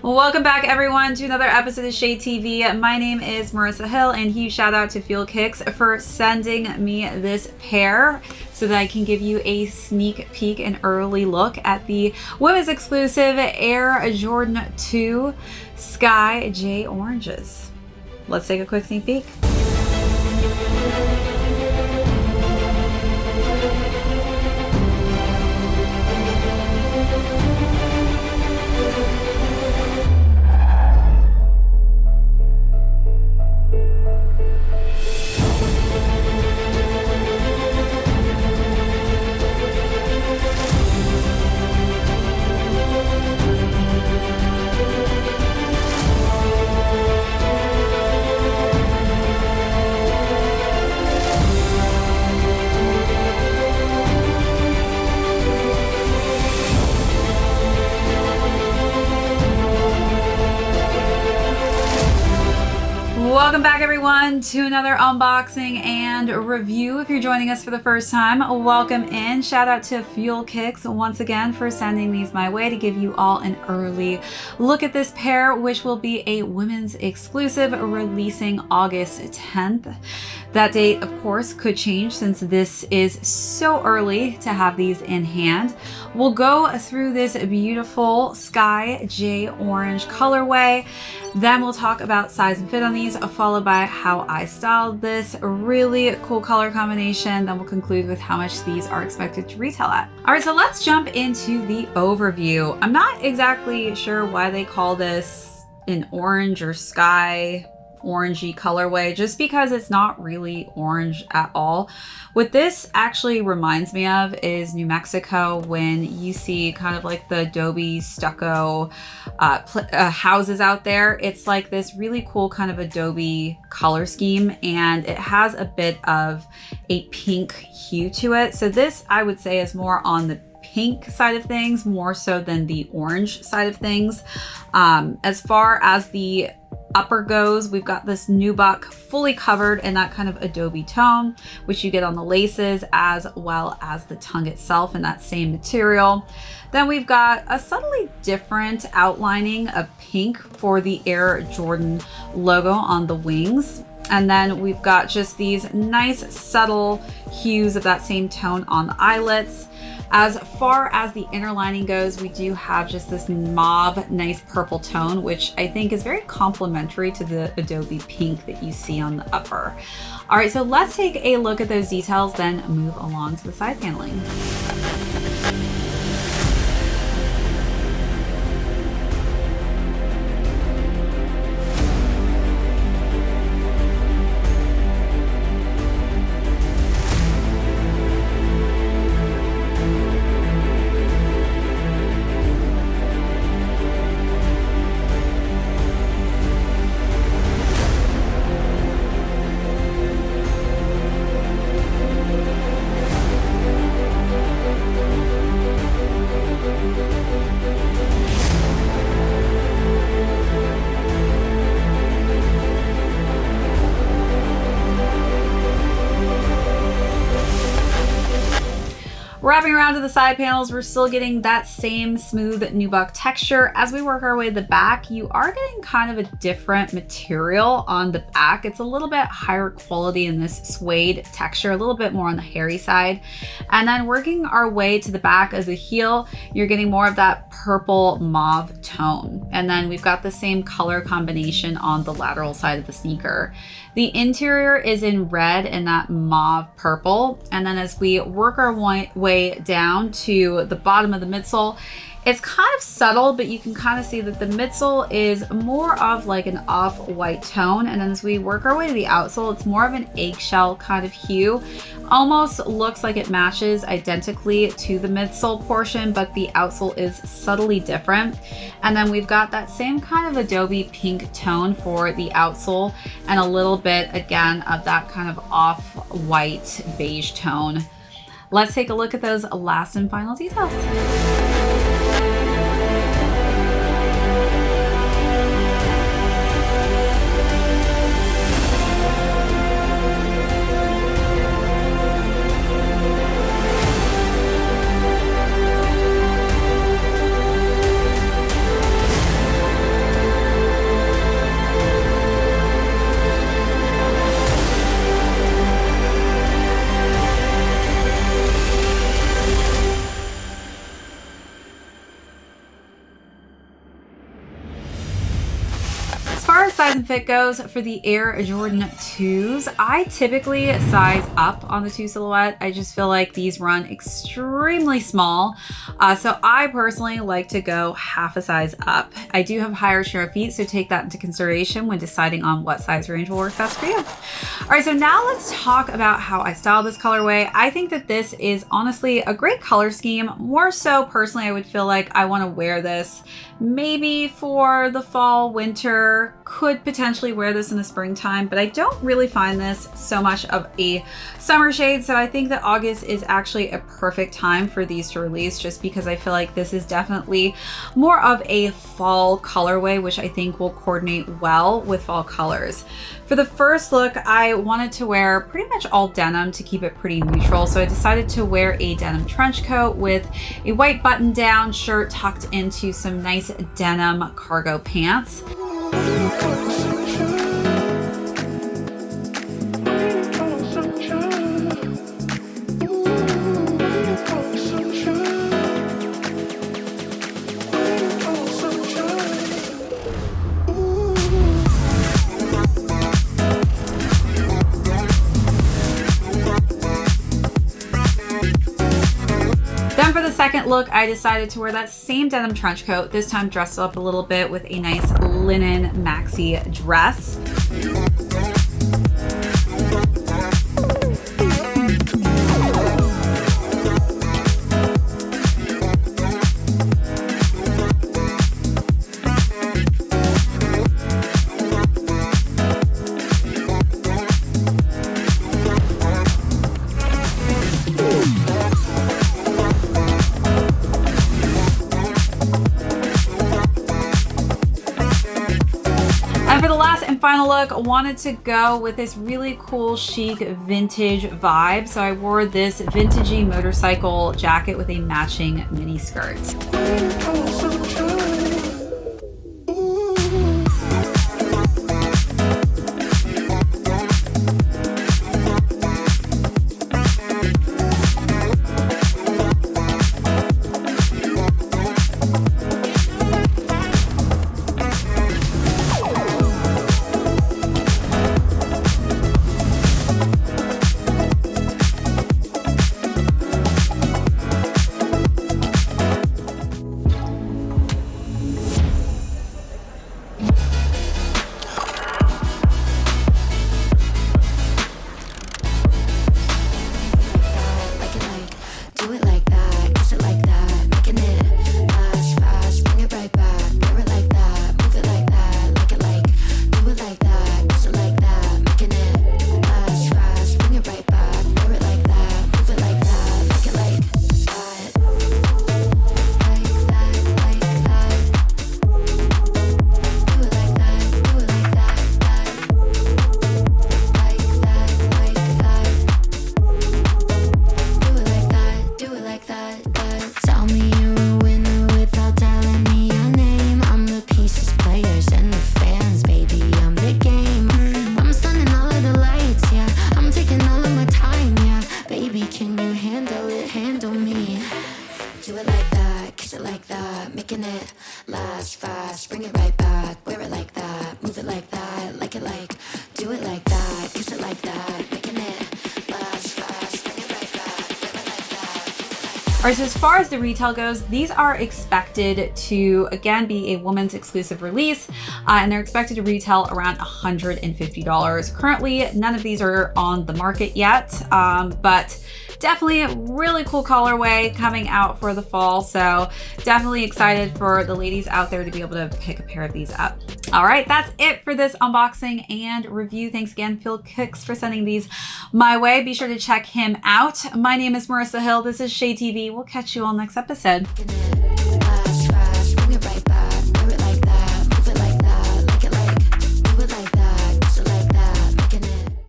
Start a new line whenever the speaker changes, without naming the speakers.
Welcome back everyone to another episode of ShadeTV. My name is Marissa Hill and huge shout out to Fuel Kicks for sending me this pair so that I can give you a sneak peek and early look at the women's exclusive Air Jordan 2 Sky J Oranges. Let's take a quick sneak peek. Welcome back everyone to another unboxing and review. If you're joining us for the first time, welcome in. Shout out to Fuel Kicks once again for sending these my way to give you all an early look at this pair, which will be a women's exclusive releasing August 10th. That date, of course, could change since this is so early to have these in hand. We'll go through this beautiful Sky J Orange colorway. Then we'll talk about size and fit on these, followed by how I styled this. A really cool color combination. Then we'll conclude with how much these are expected to retail at. All right, so let's jump into the overview. I'm not exactly sure why they call this an orange or sky orangey colorway, just because it's not really orange at all. What this actually reminds me of is New Mexico, when you see kind of like the adobe stucco houses out there. It's like this really cool kind of adobe color scheme, and it has a bit of a pink hue to it. So this, I would say, is more on the pink side of things, more so than the orange side of things. As far as the upper goes, we've got this nubuck fully covered in that kind of adobe tone, which you get on the laces as well as the tongue itself in that same material. Then we've got a subtly different outlining of pink for the Air Jordan logo on the wings. And then we've got just these nice subtle hues of that same tone on the eyelets. As far as the inner lining goes, we do have just this mauve, nice purple tone, which I think is very complementary to the adobe pink that you see on the upper. All right, so let's take a look at those details, then move along to the side paneling. Wrapping around to the side panels, we're still getting that same smooth nubuck texture. As we work our way to the back, you are getting kind of a different material on the back. It's a little bit higher quality in this suede texture, a little bit more on the hairy side. And then working our way to the back of the heel, you're getting more of that purple mauve tone. And then we've got the same color combination on the lateral side of the sneaker. The interior is in red and that mauve purple. And then as we work our way down to the bottom of the midsole, it's kind of subtle, but you can kind of see that the midsole is more of like an off-white tone. And then as we work our way to the outsole, it's more of an eggshell kind of hue. Almost looks like it matches identically to the midsole portion, but the outsole is subtly different. And then we've got that same kind of adobe pink tone for the outsole, and a little bit, again, of that kind of off-white beige tone. Let's take a look at those last and final details. far as size and fit goes for the Air Jordan 2s, I typically size up on the 2 silhouette. I just feel like these run extremely small. So I personally like to go half a size up. I do have higher share of feet, so take that into consideration when deciding on what size range will work best for you. All right, so now let's talk about how I style this colorway. I think that this is honestly a great color scheme. More so personally, I would feel like I want to wear this maybe for the fall, winter, could potentially wear this in the springtime, but I don't really find this so much of a summer shade. So I think that August is actually a perfect time for these to release, just because I feel like this is definitely more of a fall colorway, which I think will coordinate well with fall colors. For the first look, I wanted to wear pretty much all denim to keep it pretty neutral. So I decided to wear a denim trench coat with a white button-down shirt tucked into some nice denim cargo pants. For the second look, I decided to wear that same denim trench coat, this time dressed up a little bit with a nice linen maxi dress. And for the last and final look, I wanted to go with this really cool chic vintage vibe. So I wore this vintagey motorcycle jacket with a matching mini skirt.
Last fast, bring it right back, wear it like that, move it like that, like it like, do it like that, kiss it like that, making it last fast, bring it right back, wear it like that.
All right, so as far as the retail goes, these are expected to, again, be a woman's exclusive release, and they're expected to retail around $150. Currently, none of these are on the market yet, but definitely a really cool colorway coming out for the fall. So definitely excited for the ladies out there to be able to pick a pair of these up. All right, that's it for this unboxing and review. Thanks again, Phil Kicks, for sending these my way. Be sure to check him out. My name is Marissa Hill. This is ShadeTV. We'll catch you all next episode.